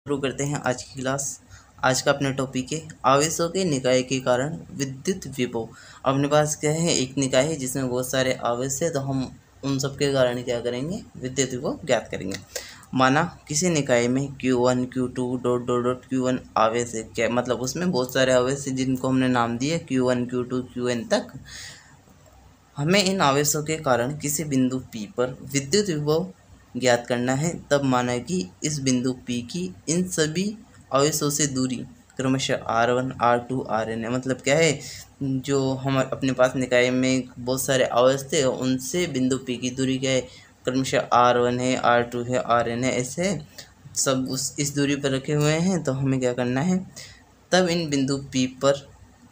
शुरू करते हैं आज की क्लास। आज का अपने टॉपिक है आवेशों के निकाय के कारण विद्युत विभव। अपने पास क्या है, एक निकाय है जिसमें बहुत सारे आवेश है, तो हम उन सब के कारण क्या करेंगे, विद्युत विभव ज्ञात करेंगे। माना किसी निकाय में Q1 Q2 dot dot dot Q1 आवेश है, क्या मतलब उसमें बहुत सारे आवेश है जिनको हमने नाम दिए Q1 Q2 Qn तक। हमें इन आवेशों के कारण किसी बिंदु P पर विद्युत विभव ज्ञात करना है। तब माना कि इस बिंदु P की इन सभी आवेशों से दूरी क्रमशः R1 R2 Rn है। मतलब क्या है, जो हम अपने पास निकाय में बहुत सारे आवेश थे उनसे बिंदु P की दूरी क्या है, क्रमशः R1 है, R2 है, Rn है, ऐसे सब इस दूरी पर रखे हुए हैं। तो हमें क्या करना है, तब इन बिंदु P पर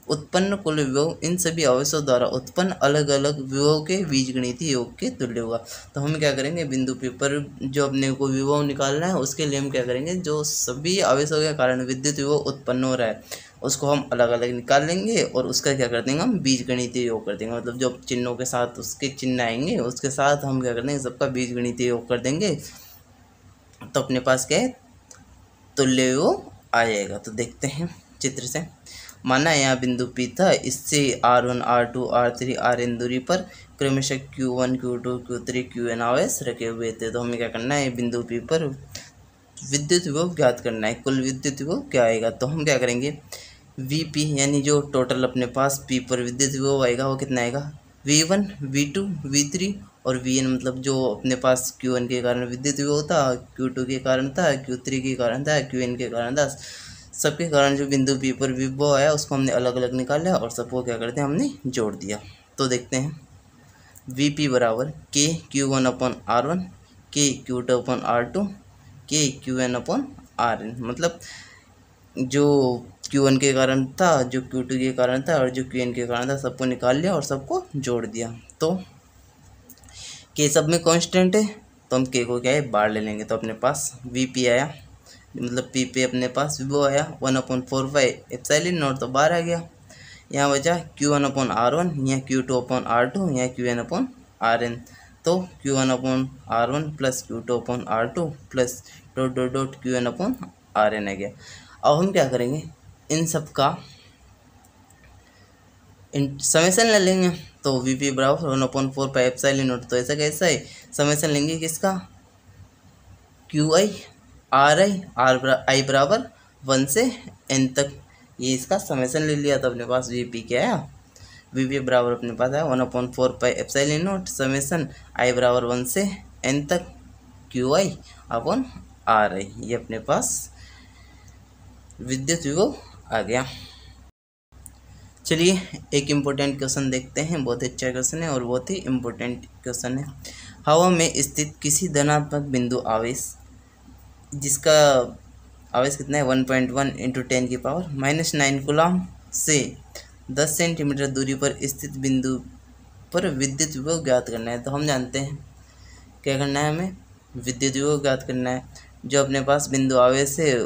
उत्पन्न कुल विभव इन सभी आवेशों द्वारा उत्पन्न अलग अलग विभव के बीजगणितीय योग के तुल्य होगा। तो हम क्या करेंगे, बिंदु P पर जो अपने को विभव निकालना है उसके लिए हम क्या करेंगे, जो सभी आवेशों के कारण विद्युत विभव उत्पन्न हो रहा है उसको हम अलग अलग निकाल लेंगे और उसका क्या कर देंगे, हम बीजगणितीय योग कर देंगे। मतलब जो चिन्हों के साथ उसके चिन्ह आएंगे उसके साथ हम क्या कर देंगे, सबका बीजगणितीय योग कर देंगे। तो अपने पास क्या है, तुल्य विभव आ जाएगा। तो देखते हैं चित्र से। माना यहाँ बिंदु P था, इससे R1 R2 R3 Rn दूरी पर क्रमशः Q1 Q2 Q3 Qn आवेश रखे हुए थे। तो हमें क्या करना है, बिंदु P पर विद्युत विभव ज्ञात करना है। कुल विद्युत विभव क्या आएगा, तो हम क्या करेंगे, Vp यानी जो टोटल अपने पास P पर विद्युत विभव आएगा वो कितना आएगा, V1 V2 V3 और Vn। मतलब जो अपने पास Q1 के कारण विद्युत विभव था, Q2 के कारण था, Q3 के कारण था, Qn के कारण था, सबके कारण जो बिंदु P पर विभव आया उसको हमने अलग अलग निकाला और सबको क्या करते हैं, हमने जोड़ दिया। तो देखते हैं, Vp बराबर K Q1 अपन R1 K Q2 अपन R2 K Qn अपन Rn। मतलब जो Q1 के कारण था, जो Q2 के कारण था और जो Qn के कारण था, सबको निकाल लिया और सबको जोड़ दिया। तो K सब में कांस्टेंट है तो हम K को क्या है, बाहर ले लेंगे। तो अपने पास Vp आया, मतलब P पे अपने पास विभव आया 1/4πε0, तो बाहर आ गया। यहाँ बचा Q1/R1, यहाँ Q2/R2, यहाँ Qn/Rn। तो Q1/R1 plus Q2/R2 plus dot dot dot Qn/Rn आ गया। अब हम क्या करेंगे, इन सब का समेसन ले लेंगे। तो Vp बराबर 1/4πε0, तो ऐसा कैसा है, समेसन लेंगे किसका, Qi Ri I बराबर 1 से n तक, ये इसका समेसन ले लिया। तो अपने पास Vp क्या आया, Vp बराबर अपने पास आया 1/4πε0 समेसन I बराबर 1 से n तक Qi अपन Ri। ये अपने पास विद्युत विभव आ गया। चलिए एक इम्पोर्टेंट क्वेश्चन देखते हैं, बहुत अच्छा क्वेश्चन है और बहुत ही इम्पोर्टेंट क्वेश्चन है। हवा में स्थित किसी धनात्मक बिंदु आवेश जिसका आवेश कितना है 1.1 × 10⁻⁻9 कूलम से 10 सेंटीमीटर दूरी पर स्थित बिंदु पर विद्युत विभव ज्ञात करना है। तो हम जानते हैं क्या करना है, हमें विद्युत विभव ज्ञात करना है। जो अपने पास बिंदु आवेश है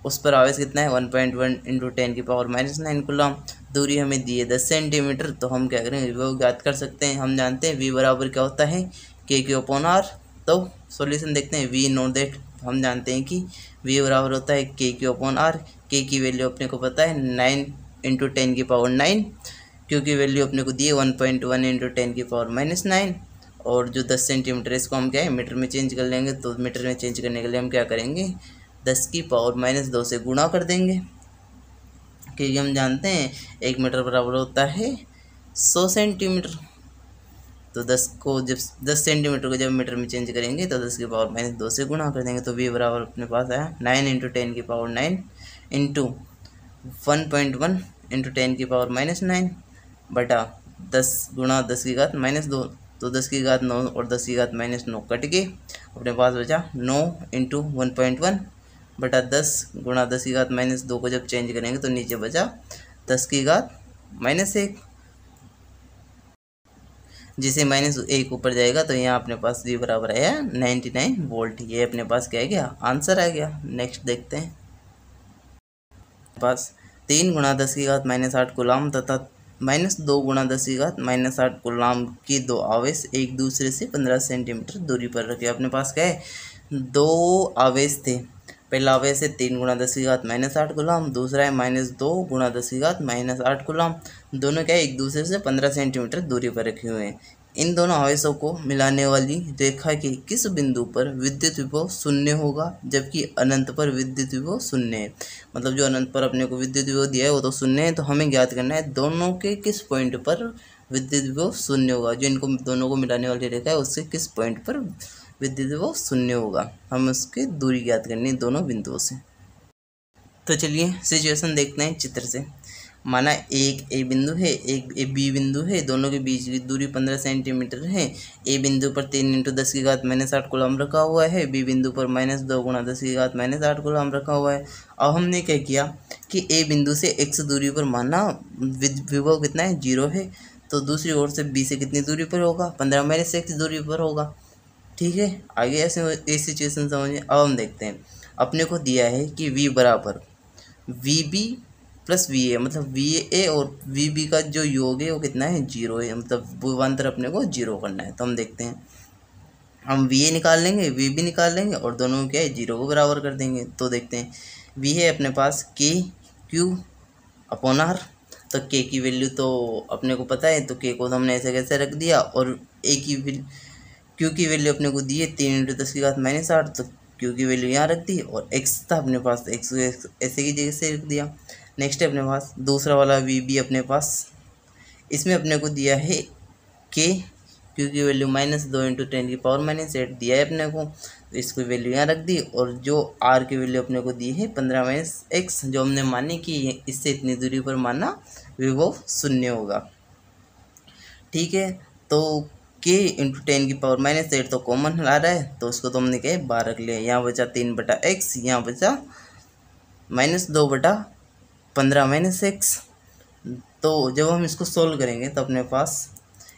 उस पर आवेश कितना है 1.1 × 10⁻⁻9 कूलम, दूरी हमें दी है 10 सेंटीमीटर। तो हम क्या करेंगे, विभव ज्ञात कर सकते हैं। हम जानते हैं V बराबर क्या होता है, K/R। तो सॉल्यूशन देखते हैं, V नो दैट हम जानते हैं कि V बराबर होता है K/R। K की वैल्यू अपने को पता है 9 × 10⁻9, Q की वैल्यू अपने को दी है 1.1 × 10⁻⁻9 और जो 10 सेंटीमीटर इसको हम क्या है मीटर में चेंज कर लेंगे। तो मीटर में चेंज करने के लिए हम क्या करेंगे, 10⁻⁻2 से गुणा कर देंगे, क्योंकि हम जानते हैं 1 मीटर बराबर होता है 100 सेंटीमीटर। तो 10 सेंटीमीटर को जब मीटर में चेंज करेंगे तो 10⁻⁻2 से गुणा कर देंगे। तो V बराबर अपने पास आया 9 × 10⁻9 इंटू 1.1 × 10⁻⁻9 बटा 10 गुणा 10⁻²। तो 10⁻9 और 10⁻−9 कट के अपने पास बचा 9 × 1.1 बटा 10 गुणा 10⁻−2 को जब चेंज करेंगे तो नीचे बचा 10⁻−1, जिसे -1 ऊपर जाएगा तो यहाँ अपने पास V बराबर आया 99 वोल्ट। ये अपने पास क्या गया, आंसर आ गया। नेक्स्ट देखते हैं, पास 3 × 10⁻8 कूलम तथा -2 × 10⁻8 कूलम की दो आवेश एक दूसरे से 15 सेंटीमीटर दूरी पर रखे। अपने पास क्या है, दो आवेश थे पहला आवेश है 3 गुणा 10 की घात -8 कूलम, दूसरा है -2 गुणा 10 की घात -8 कूलम। दोनों क्या है, एक दूसरे से 15 सेंटीमीटर दूरी पर रखे हुए हैं। इन दोनों आवेशों को मिलाने वाली रेखा के किस बिंदु पर विद्युत विभव शून्य होगा, जबकि अनंत पर विद्युत विभव शून्य है। मतलब जो अनंत पर अपने को विद्युत विभव दिया है वो तो शून्य है, तो हमें ज्ञात करना है दोनों के किस पॉइंट पर विद्युत विभव शून्य होगा। जो इनको दोनों को मिलाने वाली रेखा है उससे किस पॉइंट पर विद्युत विभव शून्य होगा, हमें उसकी दूरी ज्ञात करनी है दोनों बिंदुओं से। तो चलिए सिचुएशन देखते हैं चित्र से। माना एक ए बिंदु है, एक ए बी बिंदु है, दोनों के बीच की दूरी 15 सेंटीमीटर है। ए बिंदु पर 3 × 10 की घात -8 कूलम रखा हुआ है, बी बिंदु पर -2 गुणा 10 की घात -8 कूलम रखा हुआ है। अब हमने क्या किया कि ए बिंदु से x दूरी पर माना विभव कितना है, 0 है। तो दूसरी ओर से बी से कितनी दूरी पर होगा, 15 - x दूरी पर होगा। ठीक है, आगे ऐसे सिचुएशन समझिए। अब हम देखते हैं, अपने को दिया है कि v बराबर VB + VA, मतलब VA और VB का जो योग है वो कितना है, 0 है। मतलब विभवांतर अपने को 0 करना है। तो हम देखते हैं, हम VA निकाल लेंगे, VB निकाल लेंगे और दोनों को क्या है, 0 को बराबर कर देंगे। तो देखते हैं, V है अपने पास KQ/R। तो K की वैल्यू तो अपने को पता है, तो K को तो हमने ऐसे कैसे रख दिया। और Q की वैल्यू अपने को दी है 3 × 10 की घात -8, तो Q की वैल्यू यहाँ रख दी। और x था अपने पास, x ऐसे की जगह से रख दिया। नेक्स्ट है अपने पास दूसरा वाला VB अपने पास, इसमें अपने को दिया है Q की वैल्यू -2 × 10⁻⁸ दिया है अपने को, तो इसको वैल्यू यहाँ रख दी। और जो R की वैल्यू अपने को दी है 15 - x, जो हमने मानी कि इससे इतनी दूरी पर माना विभव शून्य होगा। ठीक है, तो K × 10⁻⁸ तो कॉमन आ रहा है, तो उसको तो हमने क्या 12 रख लिया। यहाँ बचा 3/x, यहाँ बचा -2/15 - x। तो जब हम इसको सोल्व करेंगे तो अपने पास,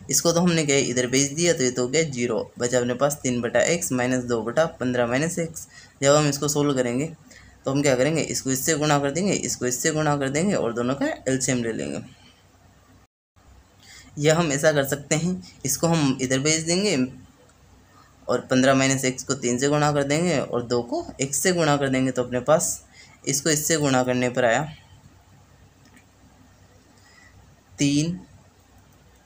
इसको तो हमने क्या इधर भेज दिया, तो ये तो क्या 0 बचा अपने पास 3/x -2/15 - x। जब हम इसको सोल्व करेंगे तो हम क्या करेंगे, इसको इससे गुणा कर देंगे, इसको इससे गुणा कर देंगे और दोनों का एलसीएम ले लेंगे। या हम ऐसा कर सकते हैं, इसको हम इधर भेज देंगे और 15 - x को 3 से गुणा कर देंगे और 2 को x से गुणा कर देंगे। तो अपने पास इसको इससे गुणा करने पर आया 3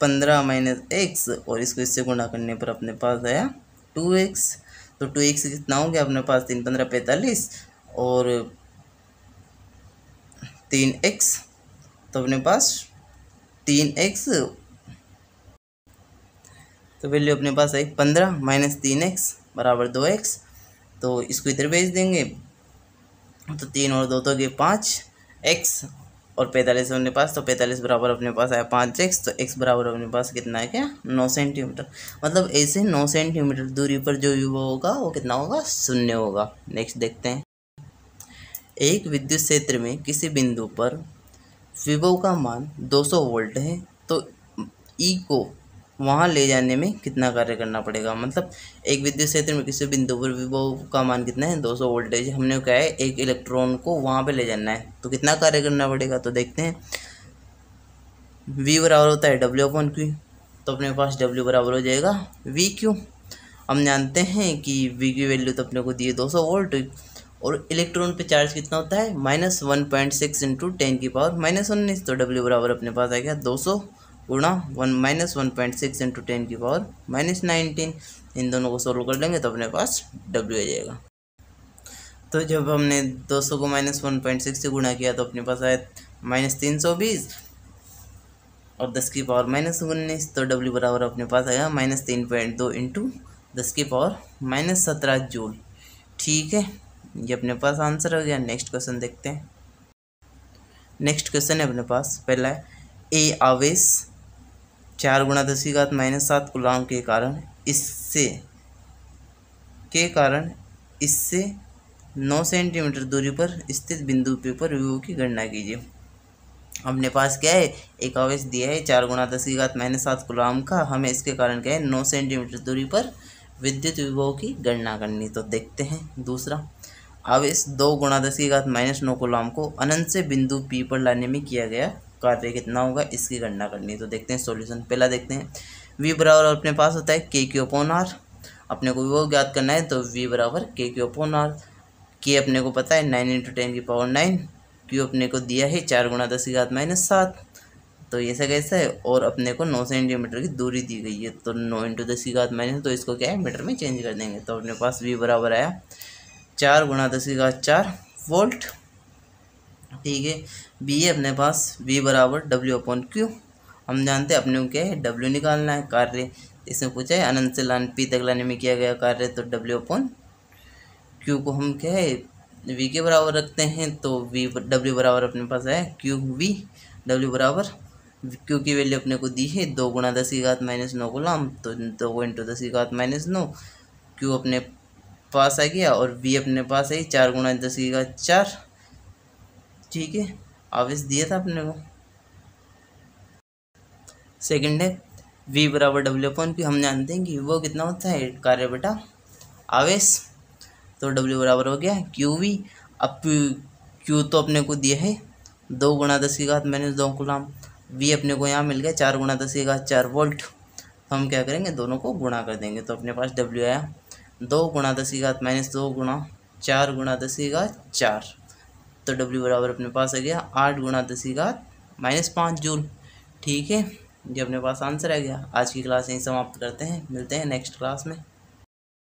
15 - x, और इसको इससे गुणा करने पर अपने पास आया 2x। तो 2x कितना हो गया अपने पास, 3 × 15 = 45 और 3x, तो अपने पास 3x, तो वैल्यू अपने पास आई 15 - 3x = 2x। तो इसको इधर भेज देंगे, तो 3 और 2 तो गए 5x और 45 अपने पास, तो 45 बराबर अपने पास आया 5x। तो x बराबर अपने पास कितना है, क्या 9 सेंटीमीटर। मतलब ऐसे 9 सेंटीमीटर दूरी पर जो विभव होगा वो कितना होगा, शून्य होगा। नेक्स्ट देखते हैं, एक विद्युत क्षेत्र में किसी बिंदु पर विभव का मान 200 वोल्ट है, तो E को वहाँ ले जाने में कितना कार्य करना पड़ेगा। मतलब एक विद्युत क्षेत्र में किसी बिंदु पर विभव का मान कितना है, 200 वोल्टेज। हमने क्या है, एक इलेक्ट्रॉन को वहाँ पे ले जाना है, तो कितना कार्य करना पड़ेगा। तो देखते हैं, V बराबर होता है W/Q, तो अपने पास W बराबर हो जाएगा VQ। हम जानते हैं कि V की वैल्यू तो अपने को दी है 200 वोल्ट, और इलेक्ट्रॉन पे चार्ज कितना होता है, -1.6 × 10⁻⁻19। तो W बराबर अपने पास आ गया 200 गुणा 1-1.6 × 10⁻⁻19। इन दोनों को सोल्व कर लेंगे तो अपने पास W आ जाएगा। तो जब हमने 200 को -1.6 से गुणा किया तो अपने पास आया -320 और 10⁻⁻19। तो W बराबर अपने पास आया -3.2 × 10⁻⁻17 जूल। ठीक है, ये अपने पास आंसर हो गया। नेक्स्ट क्वेश्चन देखते हैं। नेक्स्ट क्वेश्चन है अपने पास, पहला है, ए आवेश 4 × 10 की घात -7 कूलम के कारण इससे 9 सेंटीमीटर दूरी पर स्थित बिंदु P पर विभव की गणना कीजिए। अपने पास क्या है, एक आवेश दिया है 4 × 10 की घात -7 कूलम का, हमें इसके कारण क्या है 9 सेंटीमीटर दूरी पर विद्युत विभव की गणना करनी। तो देखते हैं, दूसरा आवेश 2 × 10 की घात -9 कूलम को अनंत से बिंदु P पर लाने में किया गया कार्य कितना होगा, इसकी गणना करनी। तो देखते हैं सॉल्यूशन। पहला देखते हैं, V बराबर अपने पास होता है KQ/R। अपने को विभव ज्ञात करना है, तो V बराबर KQ/R। के अपने को पता है 9 × 10⁻⁹, क्यू अपने को दिया है 4 × 10⁻⁷, तो ये ऐसा कैसा है, और अपने को 9 सेंटीमीटर की दूरी दी गई है, तो 9 × 10⁻⁻, तो इसको क्या है मीटर में चेंज कर देंगे, तो अपने पास V बराबर आया 4 × 10⁴ वोल्ट। ठीक है, बी है अपने पास V बराबर W/Q। हम जानते हैं अपने को क्या है W निकालना है, कार्य इसमें पूछा है अनंत से लाइन P तक लाने में किया गया कार्य, तो W/Q को हम क्या है V के बराबर रखते हैं, तो W बराबर अपने पास है QV। W बराबर Q की वैल्यू अपने को दी है 2 × 10⁻⁹ गुलाम, तो 2 × 10⁻⁹, Q अपने पास आ गया और V अपने पास है 4 × 10⁴। ठीक है, आवेश दिया था अपने को। सेकंड है V बराबर W/Q। हम जानते हैं कि वो कितना होता है कार्य बटा आवेश, तो W बराबर हो गया QV। अब Q तो अपने को दिया है 2 × 10⁻⁻2 गुलाम, V अपने को यहाँ मिल गया 4 × 10⁴ वोल्ट, तो हम क्या करेंगे दोनों को गुणा कर देंगे, तो अपने पास W आया 2 × 10⁻⁻2 × 4 × 10⁻⁴, तो W बराबर अपने पास आ गया 8 × 10⁻⁵ जूल। ठीक है, ये अपने पास आंसर आ गया। आज की क्लास यहीं समाप्त करते हैं, मिलते हैं नेक्स्ट क्लास में।